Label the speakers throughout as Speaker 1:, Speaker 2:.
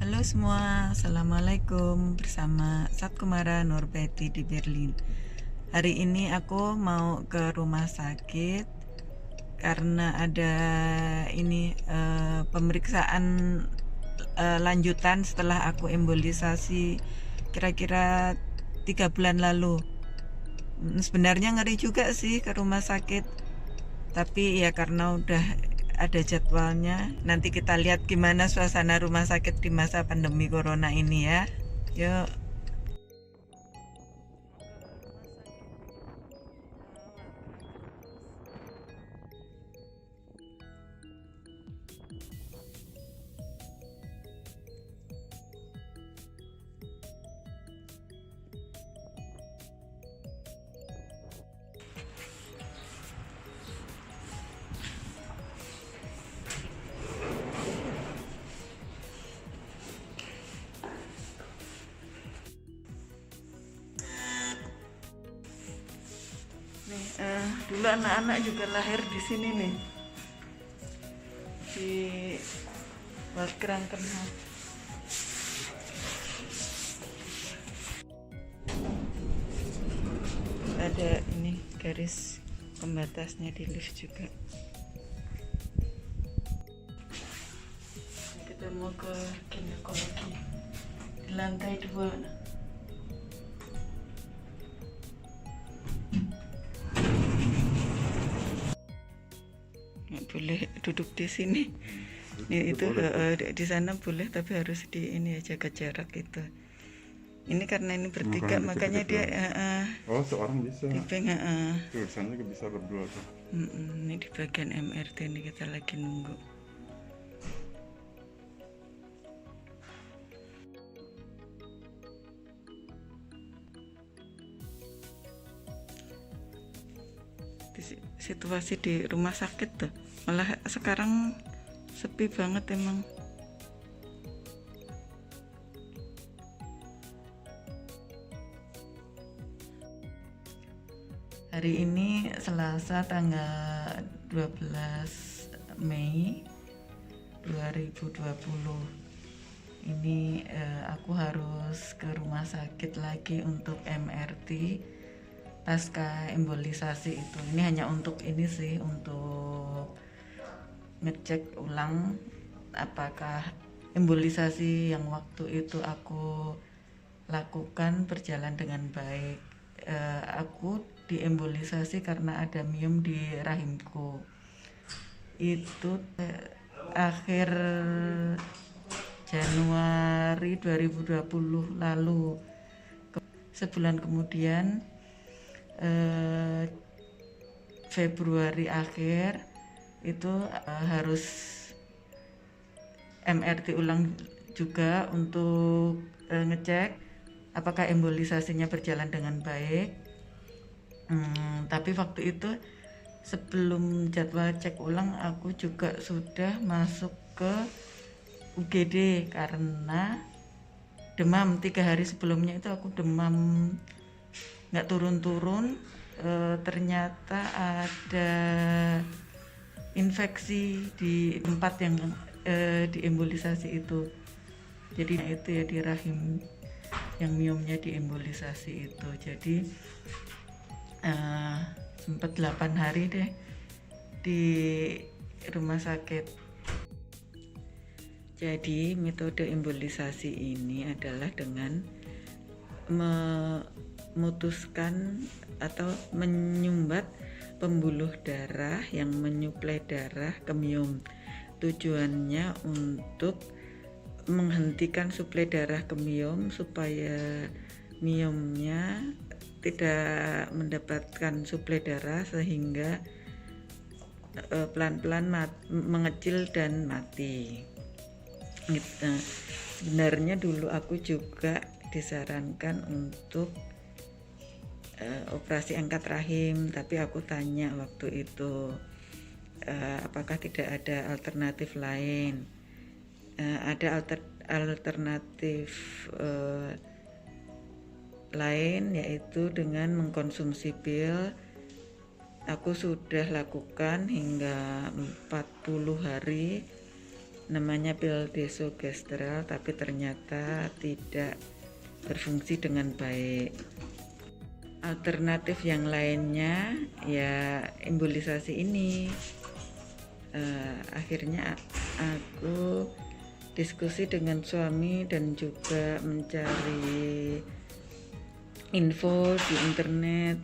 Speaker 1: Halo semua, Assalamualaikum. Bersama Satkumara Nurbeti di Berlin. Hari ini aku mau ke rumah sakit karena ada pemeriksaan lanjutan setelah aku embolisasi kira-kira 3 bulan lalu. Sebenarnya ngeri juga sih ke rumah sakit, tapi ya karena udah ada jadwalnya. Nanti kita lihat gimana suasana rumah sakit di masa pandemi corona ini ya. Yuk. Nih, dulu anak-anak juga lahir di sini nih, di Walkerangkenhal. Ada ini garis pembatasnya di lift juga. Kita mau ke ginekologi di lantai 2. Nggak boleh duduk di sini. Itu di sana boleh, tapi harus di ini ya, jaga jarak itu. Ini karena ini bertiga, makanya dia
Speaker 2: oh, seorang bisa.
Speaker 1: di bank.
Speaker 2: Tuh, sana juga bisa berdua tuh.
Speaker 1: Ini di bagian MRT ini kita lagi nunggu. Situasi di rumah sakit tuh malah sekarang sepi banget emang. Hari ini Selasa tanggal 12 Mei 2020. Ini aku harus ke rumah sakit lagi untuk MRT pasca embolisasi itu. Ini hanya untuk ini sih, untuk ngecek ulang apakah embolisasi yang waktu itu aku lakukan berjalan dengan baik. Aku diembolisasi karena ada miom di rahimku. Itu akhir Januari 2020 lalu. Sebulan kemudian Februari akhir itu harus MRT ulang juga untuk ngecek apakah embolisasinya berjalan dengan baik. Tapi waktu itu sebelum jadwal cek ulang aku juga sudah masuk ke UGD karena demam. 3 hari sebelumnya itu aku demam nggak turun-turun. Ternyata ada infeksi di tempat yang diembolisasi itu. Jadi itu ya di rahim yang miomnya diembolisasi itu. Jadi sempat 8 hari deh di rumah sakit. Jadi metode embolisasi ini adalah dengan memutuskan atau menyumbat pembuluh darah yang menyuplai darah ke miom. Tujuannya untuk menghentikan suplai darah ke miom supaya miomnya tidak mendapatkan suplai darah sehingga pelan-pelan mengecil dan mati. Gitu. Sebenarnya dulu aku juga disarankan untuk operasi angkat rahim, tapi aku tanya waktu itu apakah tidak ada alternatif lain. Ada alternatif lain, yaitu dengan mengkonsumsi pil. Aku sudah lakukan hingga 40 hari namanya pil desogestral, tapi ternyata tidak berfungsi dengan baik. Alternatif yang lainnya ya embolisasi ini. Akhirnya aku diskusi dengan suami dan juga mencari info di internet,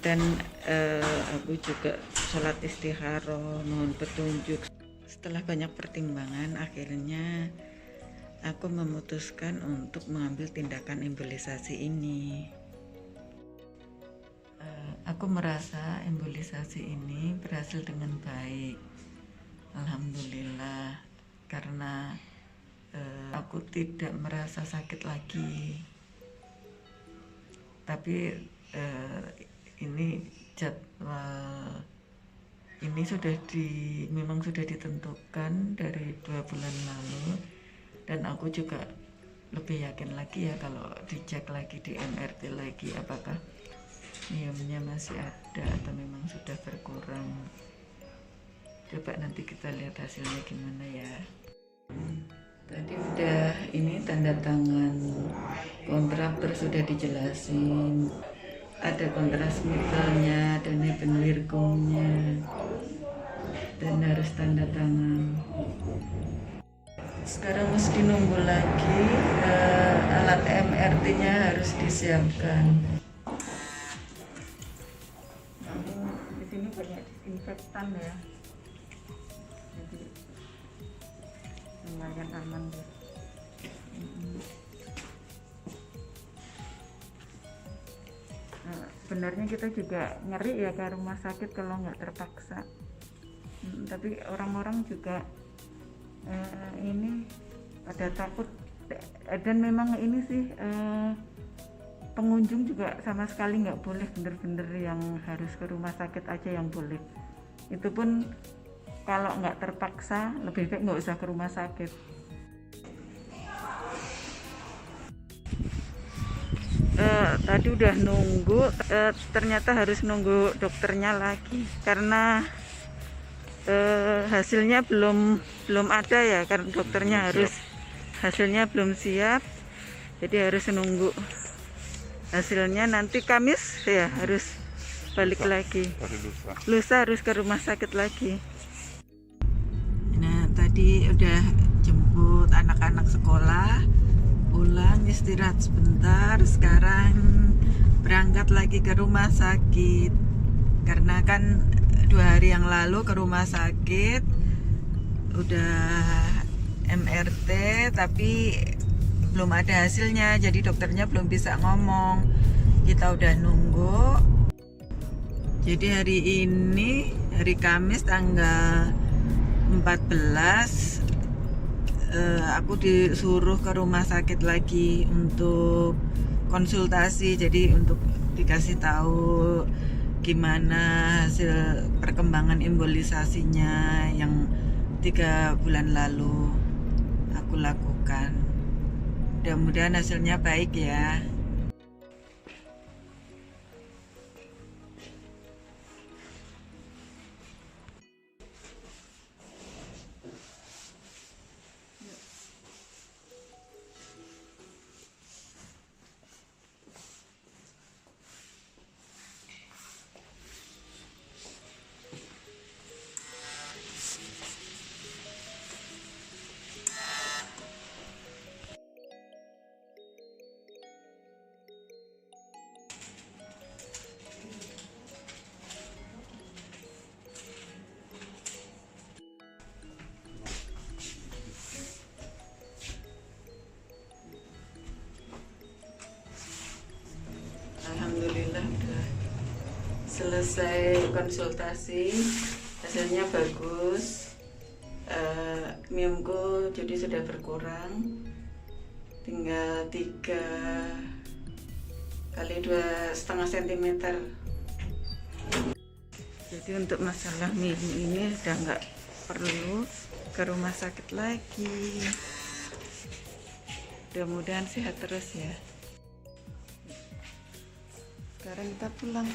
Speaker 1: dan aku juga sholat istikharah mohon petunjuk. Setelah banyak pertimbangan, akhirnya aku memutuskan untuk mengambil tindakan embolisasi ini. Aku merasa embolisasi ini berhasil dengan baik, alhamdulillah, karena aku tidak merasa sakit lagi. Tapi ini jadwal ini memang sudah ditentukan dari 2 bulan lalu, dan aku juga lebih yakin lagi ya kalau dicek lagi di MRT lagi apakah miomnya masih ada atau memang sudah berkurang. Coba nanti kita lihat hasilnya gimana ya. Tadi udah ini tanda tangan kontrak, terus sudah dijelasin ada kontrasmitternya dan ebenwirkumnya, dan harus tanda tangan. Sekarang mesti nunggu lagi, alat MRT-nya harus disiapkan. Di sini banyak disinfektan ya, jadi lumayan aman ya. Sebenarnya kita juga ngeri ya ke rumah sakit kalau nggak terpaksa, tapi orang-orang juga ini pada takut, dan memang ini sih pengunjung juga sama sekali nggak boleh, bener-bener yang harus ke rumah sakit aja yang boleh. Itu pun kalau nggak terpaksa, lebih baik nggak usah ke rumah sakit. Tadi udah nunggu, ternyata harus nunggu dokternya lagi karena hasilnya belum ada ya, karena dokternya hasilnya belum siap, jadi harus nunggu hasilnya. Nanti Kamis ya harus balik lagi, lusa harus ke rumah sakit lagi. Nah, tadi udah jemput anak-anak sekolah, pulang istirahat sebentar, sekarang berangkat lagi ke rumah sakit karena kan 2 hari yang lalu ke rumah sakit udah MRT tapi belum ada hasilnya, jadi dokternya belum bisa ngomong. Kita udah nunggu. Jadi hari ini, hari Kamis tanggal 14, aku disuruh ke rumah sakit lagi untuk konsultasi, jadi untuk dikasih tahu gimana hasil perkembangan embolisasinya yang 3 bulan lalu aku lakukan. Mudah-mudahan hasilnya baik ya. Alhamdulillah udah selesai konsultasi, hasilnya bagus. Miomku jadi sudah berkurang, tinggal 3 kali 2,5 cm. Jadi untuk masalah miom ini udah nggak perlu ke rumah sakit lagi. Mudah-mudahan sehat terus ya. Sekarang kita pulang.